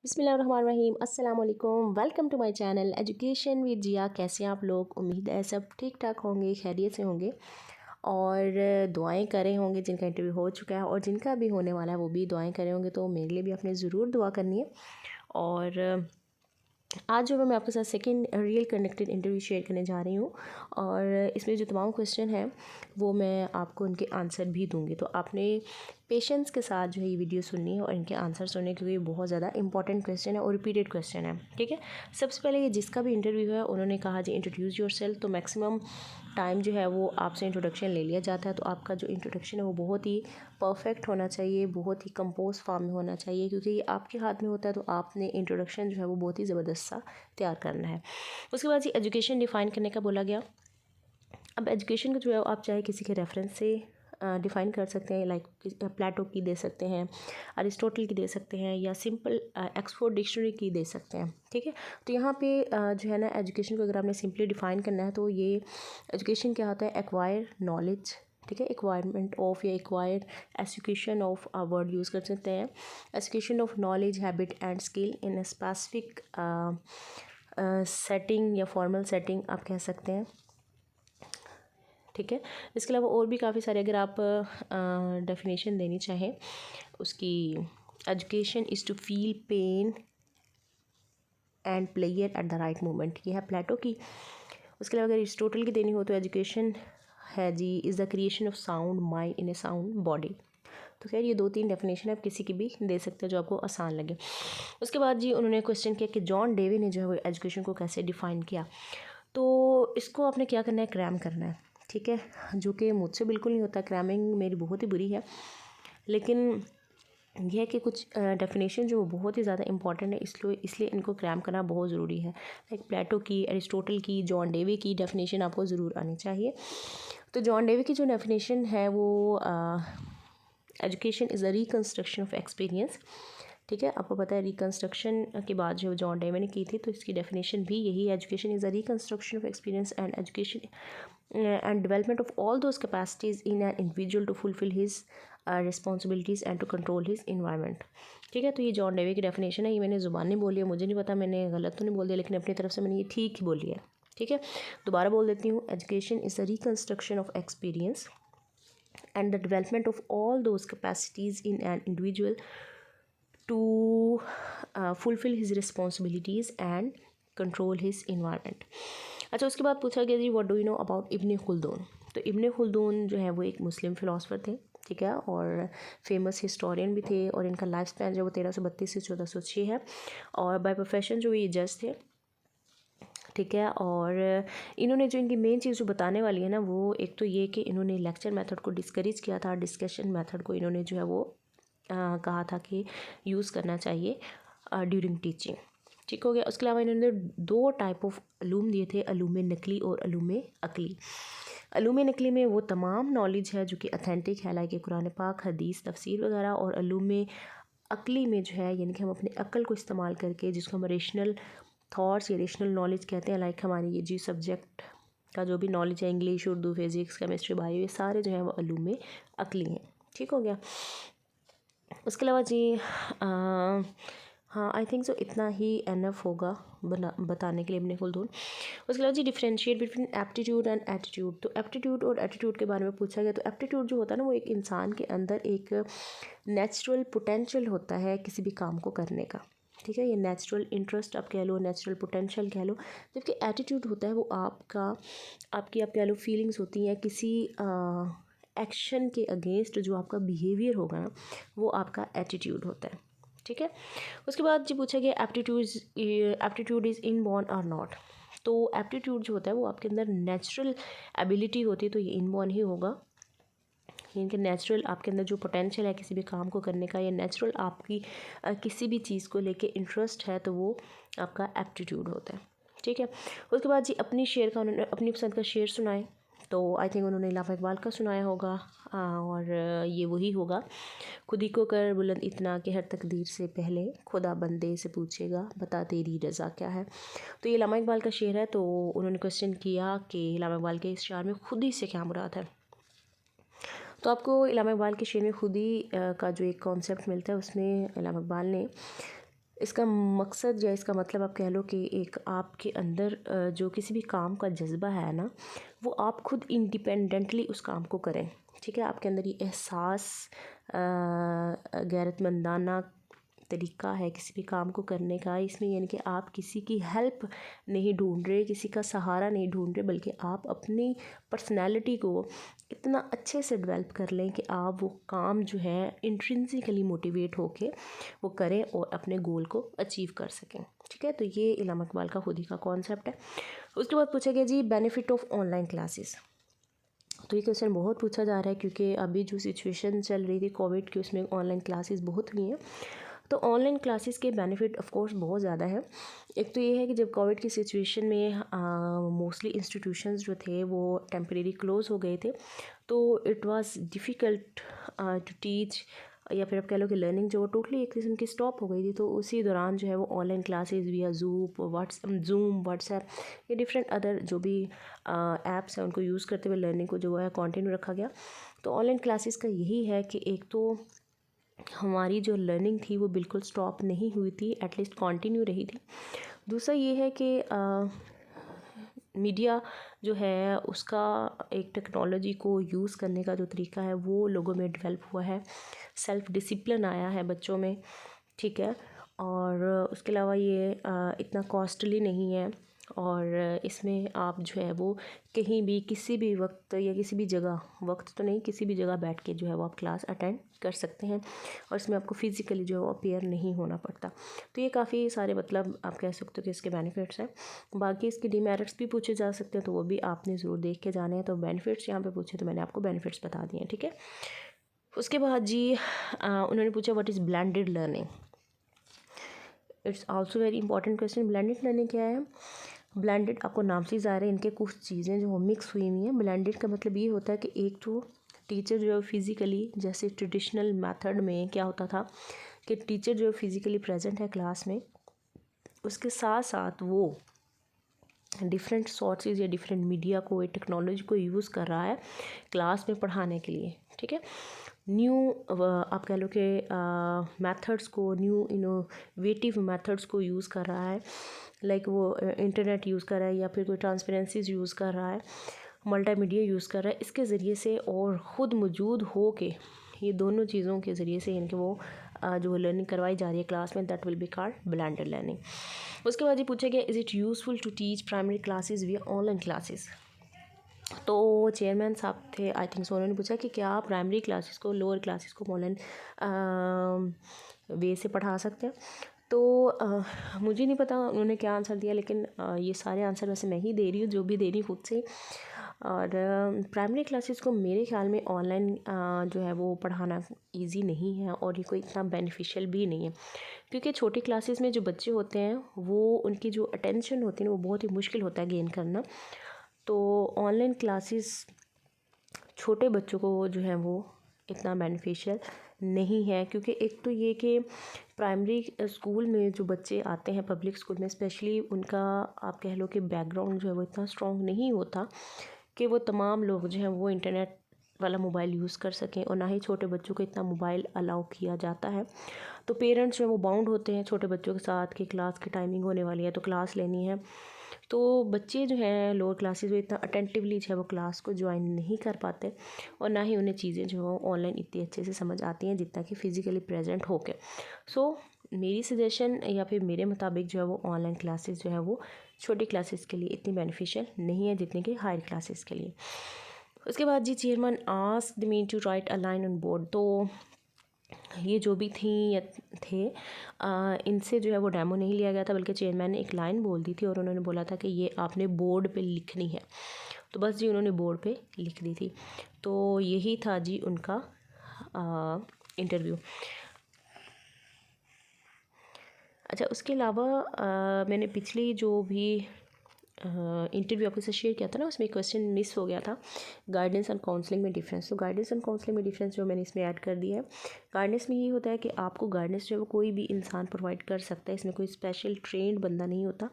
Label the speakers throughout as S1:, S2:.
S1: बिस्मिल्लाहिर्रहमानिर्रहीम अस्सलाम वालेकुम। Welcome to my channel education with Zia. कैसे हैं आप लोग? उम्मीद है सब ठीक ठाक होंगे, खैरियत से होंगे और दुआएं करे होंगे। जिनका इंटरव्यू हो चुका है और जिनका भी होने वाला है वो भी दुआएं करे होंगे, तो मेरे लिए भी अपने ज़रूर दुआ करनी है। और आज जो मैं आपके साथ second real connected interview share करने जा रही हूँ और इसमें जो तमाम क्वेश्चन हैं वो मैं आपको उनके आंसर भी दूंगी, तो आपने पेशेंस के साथ जो है ये वीडियो सुननी है और इनके आंसर सुनने, क्योंकि ये बहुत ज़्यादा इंपॉर्टेंट क्वेश्चन है और रिपीटेड क्वेश्चन है। ठीक है, सबसे पहले ये जिसका भी इंटरव्यू है उन्होंने कहा जी इंट्रोड्यूस योर सेल्फ, तो मैक्सिमम टाइम जो है वो आपसे इंट्रोडक्शन ले लिया जाता है। तो आपका जो इंट्रोडक्शन है वो बहुत ही परफेक्ट होना चाहिए, बहुत ही कंपोज फॉर्म में होना चाहिए, क्योंकि ये आपके हाथ में होता है। तो आपने इंट्रोडक्शन जो है वो बहुत ही ज़बरदस्त सा तैयार करना है। उसके बाद जी एजुकेशन डिफ़ाइन करने का बोला गया। अब एजुकेशन को जो है आप चाहे किसी के रेफरेंस से डिफ़ाइन कर सकते हैं, लाइक प्लेटो की दे सकते हैं, अरिस्टोटल की दे सकते हैं, या सिंपल ऑक्सफोर्ड डिक्शनरी की दे सकते हैं। ठीक है, तो यहाँ पे जो है ना एजुकेशन को अगर आपने सिंपली डिफ़ाइन करना है तो ये एजुकेशन क्या होता है? Acquire knowledge. ठीक है, एक्वायरमेंट ऑफ या acquire education of word use कर सकते हैं। Education of knowledge, habit and skill in a specific setting या फॉर्मल सेटिंग आप कह सकते हैं। ठीक है, इसके अलावा और भी काफ़ी सारे अगर आप डेफिनेशन देनी चाहें उसकी, education is to feel pain and pleasure at the right moment, ये है प्लेटो की। उसके अलावा अगर अरिस्टोटल की देनी हो तो एजुकेशन है जी is the creation of sound mind in a sound body. तो खैर ये 2-3 डेफिनेशन आप किसी की भी दे सकते हैं जो आपको आसान लगे। उसके बाद जी उन्होंने क्वेश्चन किया कि जॉन डेवी ने जो है वो एजुकेशन को कैसे डिफ़ाइन किया। तो इसको आपने क्या करना है? क्रैम करना है। ठीक है, जो कि मुझसे बिल्कुल नहीं होता, क्रैमिंग मेरी बहुत ही बुरी है, लेकिन यह है कि कुछ डेफिनेशन जो बहुत ही ज़्यादा इंपॉर्टेंट है, इसलिए इनको क्रैम करना बहुत ज़रूरी है। लाइक प्लेटो की, एरिस्टोटल की, जॉन डेवी की डेफिनेशन आपको ज़रूर आनी चाहिए। तो जॉन डेवी की जो डेफिनेशन है वो education is a reconstruction of experience. ठीक है, आपको पता है रिकन्स्ट्रक्शन की बात जो जॉन डेवी ने की थी, तो इसकी डेफिनेशन भी यही है। Education is a reconstruction of experience and education and development of all those capacities in an individual to fulfill his responsibilities and to control his environment। ठीक है, तो ये जॉन डेवी की डेफिनेशन है। ये मैंने ज़ुबानी बोली है, मुझे नहीं पता मैंने गलत तो नहीं बोल दिया, लेकिन अपनी तरफ से मैंने ये ठीक ही बोली है। ठीक है, दोबारा बोल देती हूँ। Education is the reconstruction of experience and the development of all those capacities in an individual to fulfill his responsibilities and control his environment। अच्छा, उसके बाद पूछा गया जी what do you know about Ibn Khaldun. तो Ibn खुल्दून जो है वो एक मुस्लिम फ़िलासफ़र थे। ठीक है, और फेमस हिस्टोरियन भी थे, और इनका लाइफ स्पैन जो वो 1332 से 1406 है, और बाय प्रोफेशन जो ये जज थे। ठीक है, और इन्होंने जो इनकी मेन चीज़ जो बताने वाली है ना, वो एक तो ये कि इन्होंने लेक्चर मेथड को डिस्करेज किया था, डिस्कशन मेथड को इन्होंने जो है वो कहा था कि यूज़ करना चाहिए ड्यूरिंग टीचिंग। ठीक हो गया। उसके अलावा इन्होंने 2 टाइप ऑफ अलूम दिए थे, अलूम नकली और अलूम अकली। अलूम नकली में वो तमाम नॉलेज है जो कि अथेंटिक है, लाइक कुरान पाक, हदीस, तफसीर वगैरह, और अलूम अकली में जो है यानी कि हम अपने अक्ल को इस्तेमाल करके, जिसको हम रेशनल थॉट्स या रेशनल नॉलेज कहते हैं, लाइक हमारी ये जी सब्जेक्ट का जो भी नॉलेज है, English, Urdu, physics, chemistry, bio, ये सारे जो है वो अलूम अकली हैं। ठीक हो गया। उसके अलावा जी हाँ आई थिंक सो इतना ही एनफ होगा बताने के लिए इब्न खुल्दून। उसके अलावा जी differentiate between aptitude and attitude. तो एप्टीट्यूड और एटीट्यूड के बारे में पूछा गया। तो एप्टीट्यूड जो होता है ना, वो एक इंसान के अंदर एक नेचुरल पोटेंशियल होता है किसी भी काम को करने का। ठीक है, ये नेचुरल इंटरेस्ट आप कह लो, नेचुरल पोटेंशियल कह लो। जबकि एटीट्यूड होता है वो आपकी आप कह लो फीलिंग्स होती हैं किसी एक्शन के अगेंस्ट, जो आपका बिहेवियर होगा ना वो आपका एटीट्यूड होता है। ठीक है, उसके बाद जो पूछा गया एप्टीट्यूड इज़ इनबॉर्न और नॉट। तो एप्टीट्यूड जो होता है वो आपके अंदर नेचुरल एबिलिटी होती है, तो ये इनबॉर्न ही होगा। यानी कि नेचुरल आपके अंदर जो पोटेंशियल है किसी भी काम को करने का, या नेचुरल आपकी किसी भी चीज़ को लेके इंटरेस्ट है, तो वो आपका एप्टीट्यूड होता है। ठीक है, उसके बाद जी अपनी शेर का उन्होंने अपनी पसंद का शेर सुनाए। तो आई थिंक उन्होंने अल्लामा इकबाल का सुनाया होगा, और ये वही होगा। खुद ही को कर बुलंद इतना कि हर तकदीर से पहले खुदा बंदे से पूछेगा बता तेरी रज़ा क्या है। तो ये अल्लामा इकबाल का शेर है। तो उन्होंने क्वेश्चन किया कि अल्लामा इकबाल के इस शेर में खुद ही से क्या मुराद है। तो आपको अल्लामा इकबाल के शेर में खुद ही का जो एक कॉन्सेप्ट मिलता है, उसमें अल्लामा इकबाल ने इसका मकसद या इसका मतलब आप कह लो कि एक आपके अंदर जो किसी भी काम का जज्बा है ना, वो आप खुद इंडिपेंडेंटली उस काम को करें। ठीक है, आपके अंदर ये एहसास गैरतमंदाना तरीका है किसी भी काम को करने का, इसमें यानी कि आप किसी की हेल्प नहीं ढूंढ रहे, किसी का सहारा नहीं ढूंढ रहे, बल्कि आप अपनी पर्सनैलिटी को इतना अच्छे से डेवलप कर लें कि आप वो काम जो है इंट्रिंसिकली मोटिवेट होके वो करें और अपने गोल को अचीव कर सकें। ठीक है, तो ये इल्हाम इकबाल का खुद ही का कॉन्सेप्ट है। उसके बाद पूछा गया जी बेनिफिट ऑफ ऑनलाइन क्लासेस। तो ये क्वेश्चन बहुत पूछा जा रहा है क्योंकि अभी जो सिचुएशन चल रही थी कोविड की, उसमें ऑनलाइन क्लासेस बहुत हुई हैं। तो ऑनलाइन क्लासेस के बेनिफिट ऑफ कोर्स बहुत ज़्यादा है। एक तो ये है कि जब कोविड की सिचुएशन में मोस्टली इंस्टीट्यूशंस जो थे वो टेम्परेरी क्लोज़ हो गए थे, तो it was difficult to teach, या फिर आप कह लो कि लर्निंग जो वो टोटली एक किस्म की स्टॉप हो गई थी। तो उसी दौरान जो है वो ऑनलाइन क्लासेस विया जूम व्हाट्सएप या डिफरेंट अदर जो भी ऐप्स हैं उनको यूज़ करते हुए लर्निंग को जो है कंटिन्यू रखा गया। तो ऑनलाइन क्लासेस का यही है कि एक तो हमारी जो लर्निंग थी वो बिल्कुल स्टॉप नहीं हुई थी, एटलीस्ट कंटिन्यू रही थी। दूसरा ये है कि मीडिया जो है उसका एक टेक्नोलॉजी को यूज़ करने का जो तरीका है वो लोगों में डेवलप हुआ है, सेल्फ डिसिप्लिन आया है बच्चों में। ठीक है, और उसके अलावा ये इतना कॉस्टली नहीं है, और इसमें आप जो है वो कहीं भी किसी भी वक्त या किसी भी जगह, वक्त तो नहीं किसी भी जगह बैठ के जो है वो आप क्लास अटेंड कर सकते हैं, और इसमें आपको फिज़िकली जो है वो अपीयर नहीं होना पड़ता। तो ये काफ़ी सारे मतलब आप कह सकते हो कि इसके बेनिफिट्स हैं। बाकी इसके डिमेरिट्स भी पूछे जा सकते हैं, तो वो भी आपने ज़रूर देख के जाने हैं। तो बेनिफिट्स यहाँ पे पूछे तो मैंने आपको बेनिफिट्स बता दिए हैं। ठीक है, उसके बाद जी उन्होंने पूछा what is blended learning. It's also very important question. Blended learning क्या है? ब्लेंडेड आपको नाम से ज़ाहिर है इनके कुछ चीज़ें जो मिक्स हुई हुई हैं। ब्लेंडेड का मतलब ये होता है कि एक तो टीचर जो है फिज़िकली, जैसे ट्रेडिशनल मेथड में क्या होता था कि टीचर जो फिज़िकली प्रेजेंट है क्लास में, उसके साथ साथ वो डिफरेंट सोर्सेज या डिफरेंट मीडिया को या टेक्नोलॉजी को यूज़ कर रहा है क्लास में पढ़ाने के लिए। ठीक है, न्यू आप कह लो कि मेथड्स को, न्यू इनोवेटिव मेथड्स को यूज़ कर रहा है, लाइक वो इंटरनेट यूज़ कर रहा है या फिर कोई ट्रांसपेरेंसीज यूज़ कर रहा है, मल्टीमीडिया यूज़ कर रहा है, इसके ज़रिए से और ख़ुद मौजूद हो के ये दोनों चीज़ों के ज़रिए से इनके वो जो लर्निंग करवाई जा रही है क्लास में, that will be called blended learning. उसके बाद ये पूछा गया is it useful to teach primary classes via online classes. तो चेयरमैन साहब थे आई थिंक सो, उन्होंने पूछा कि क्या प्राइमरी क्लासेस को, लोअर क्लासेस को ऑनलाइन वे से पढ़ा सकते हैं। तो मुझे नहीं पता उन्होंने क्या आंसर दिया, लेकिन ये सारे आंसर वैसे मैं ही दे रही हूँ, जो भी दे रही हूँ खुद से। और प्राइमरी क्लासेस को मेरे ख्याल में ऑनलाइन जो है वो पढ़ाना इजी नहीं है, और ये कोई इतना बेनिफिशियल भी नहीं है, क्योंकि छोटी क्लासेस में जो बच्चे होते हैं वो उनकी जो अटेंशन होती है वो बहुत ही मुश्किल होता है गेन करना। तो ऑनलाइन क्लासेस छोटे बच्चों को जो है वो इतना बेनिफिशियल नहीं है, क्योंकि एक तो ये कि प्राइमरी स्कूल में जो बच्चे आते हैं पब्लिक स्कूल में स्पेशली, उनका आप कह लो कि बैकग्राउंड जो है वो इतना स्ट्रॉन्ग नहीं होता कि वो तमाम लोग जो हैं वो इंटरनेट वाला मोबाइल यूज़ कर सकें, और ना ही छोटे बच्चों को इतना मोबाइल अलाउ किया जाता है। तो पेरेंट्स जो है वो बाउंड होते हैं छोटे बच्चों के साथ कि क्लास की टाइमिंग होने वाली है तो क्लास लेनी है। तो बच्चे जो हैं लोअर क्लासेस में इतना अटेंटिवली जो है वो क्लास को ज्वाइन नहीं कर पाते, और ना ही उन्हें चीज़ें जो हैं ऑनलाइन इतनी अच्छे से समझ आती हैं जितना कि फ़िज़िकली प्रेजेंट होके। सो मेरी सजेशन या फिर मेरे मुताबिक जो है वो ऑनलाइन क्लासेस जो है वो छोटी क्लासेस के लिए इतनी बेनिफिशियल नहीं है जितनी कि हायर क्लासेस के लिए। उसके बाद जी chairman asked me to write a line on board. तो ये जो भी थी या थे इनसे जो है वो डेमो नहीं लिया गया था, बल्कि चेयरमैन ने एक लाइन बोल दी थी और उन्होंने बोला था कि ये आपने बोर्ड पे लिखनी है। तो बस जी उन्होंने बोर्ड पे लिख दी थी। तो यही था जी उनका इंटरव्यू। अच्छा, उसके अलावा मैंने पिछली जो भी इंटरव्यू आपके साथ शेयर किया था ना, उसमें क्वेश्चन मिस हो गया था, गाइडेंस एंड काउंसलिंग में डिफरेंस। तो गाइडेंस एंड काउंसलिंग में डिफरेंस जो मैंने इसमें ऐड कर दिया है। गाइडेंस में ये होता है कि आपको गाइडेंस जो है वो कोई भी इंसान प्रोवाइड कर सकता है, इसमें कोई स्पेशल ट्रेंड बंदा नहीं होता,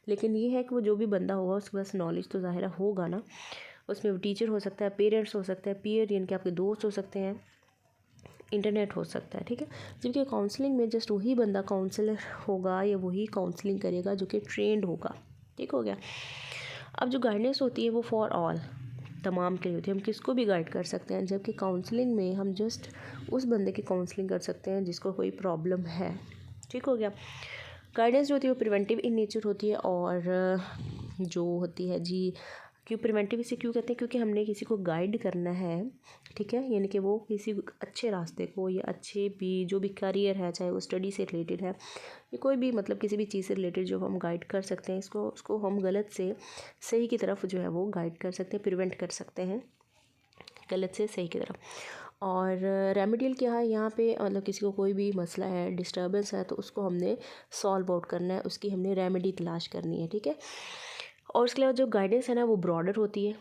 S1: लेकिन ये है कि वो जो भी बंदा होगा उसके पास नॉलेज तो ज़ाहिर होगा ना। उसमें वो टीचर हो सकता है, पेरेंट्स हो सकता है, पीयर यानी कि आपके दोस्त हो सकते हैं, इंटरनेट हो सकता है, ठीक है। जबकि काउंसलिंग में जस्ट वही बंदा काउंसलर होगा या वही काउंसलिंग करेगा जो कि ट्रेंड होगा, ठीक हो गया। अब जो गाइडेंस होती है वो फॉर ऑल, तमाम के लिए होती है, हम किसको भी गाइड कर सकते हैं, जबकि काउंसलिंग में हम जस्ट उस बंदे की काउंसलिंग कर सकते हैं जिसको कोई प्रॉब्लम है, ठीक हो गया। गाइडेंस जो होती है वो प्रिवेंटिव इन नेचर होती है, और जो होती है जी, क्यों प्रिवेंटिव इसे क्यों कहते हैं, क्योंकि हमने किसी को गाइड करना है, ठीक है, यानी कि वो किसी अच्छे रास्ते को या अच्छे भी जो भी करियर है, चाहे वो स्टडी से रिलेटेड है या कोई भी मतलब किसी भी चीज़ से रिलेटेड जो हम गाइड कर सकते हैं, उसको हम गलत से सही की तरफ जो है वो गाइड कर सकते हैं, प्रिवेंट कर सकते हैं गलत से सही की तरफ। और रेमेडियल क्या है यहाँ पे, मतलब किसी को कोई भी मसला है, डिस्टर्बेंस है, तो उसको हमने सॉल्व आउट करना है, उसकी हमने रेमेडी तलाश करनी है, ठीक है। और उसके अलावा जो गाइडेंस है ना वो ब्रॉडर होती है,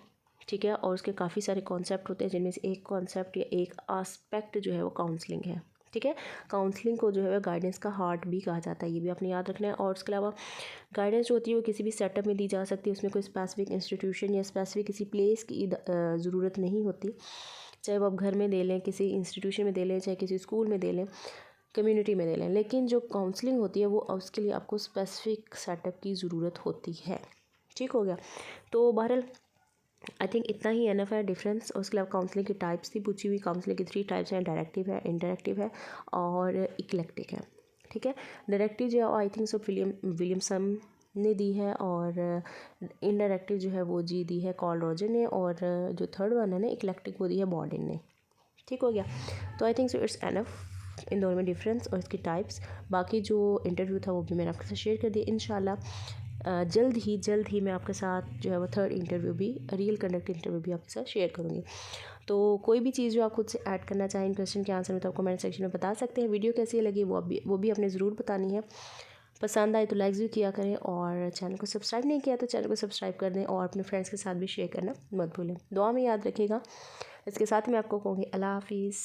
S1: ठीक है, और उसके काफ़ी सारे कॉन्सेप्ट होते हैं जिनमें से एक कॉन्सेप्ट या एक आस्पेक्ट जो है वो काउंसलिंग है, ठीक है। काउंसलिंग को जो है गाइडेंस का हार्ट भी कहा जाता है, ये भी आपने याद रखना है। और उसके अलावा गाइडेंस जो होती है वो किसी भी सेटअप में दी जा सकती है, उसमें कोई स्पेसिफिक इंस्टीट्यूशन या स्पेसिफिक किसी प्लेस की ज़रूरत नहीं होती, चाहे वो आप घर में दे लें, किसी इंस्टीट्यूशन में दे लें, चाहे किसी स्कूल में दे लें, कम्युनिटी में दे लें, लेकिन जो काउंसलिंग होती है वो उसके लिए आपको स्पेसिफिक सेटअप की ज़रूरत होती है, ठीक हो गया। तो बहरहाल आई थिंक इतना ही एनफ है डिफरेंस। और उसके अलावा काउंसलिंग की टाइप्स थी पूछी हुई, काउंसलिंग की 3 टाइप्स हैं, डायरेक्टिव है, इंटरैक्टिव है और इक्लेक्टिक है, ठीक है। डायरेक्टिव जो है आई थिंक सो विलियमसन ने दी है, और इनडायरेक्टिव जो है वो जी दी है कॉल रॉजर ने, और जो थर्ड वन है ना इक्लेक्टिक वो दी है बॉर्डिन ने, ठीक हो गया। तो आई think so it's enough in दोनों में डिफरेंस और इसकी टाइप्स। बाकी जो इंटरव्यू था वो भी मैंने आपके साथ शेयर कर दिया। इंशाल्लाह जल्द ही मैं आपके साथ जो है वो थर्ड इंटरव्यू भी, रियल कंडक्ट इंटरव्यू भी आपके साथ शेयर करूँगी। तो कोई भी चीज़ जो आप खुद से ऐड करना चाहें इन क्वेश्चन के आंसर में तो आप कमेंट सेक्शन में बता सकते हैं। वीडियो कैसी लगी वो भी आपने ज़रूर बतानी है। पसंद आए तो लाइक भी किया करें, और चैनल को सब्सक्राइब नहीं किया तो चैनल को सब्सक्राइब कर दें, और अपने फ्रेंड्स के साथ भी शेयर करना मत भूलें। दुआ में याद रखिएगा। इसके साथ मैं आपको कहूँगी अल्लाह हाफिज़।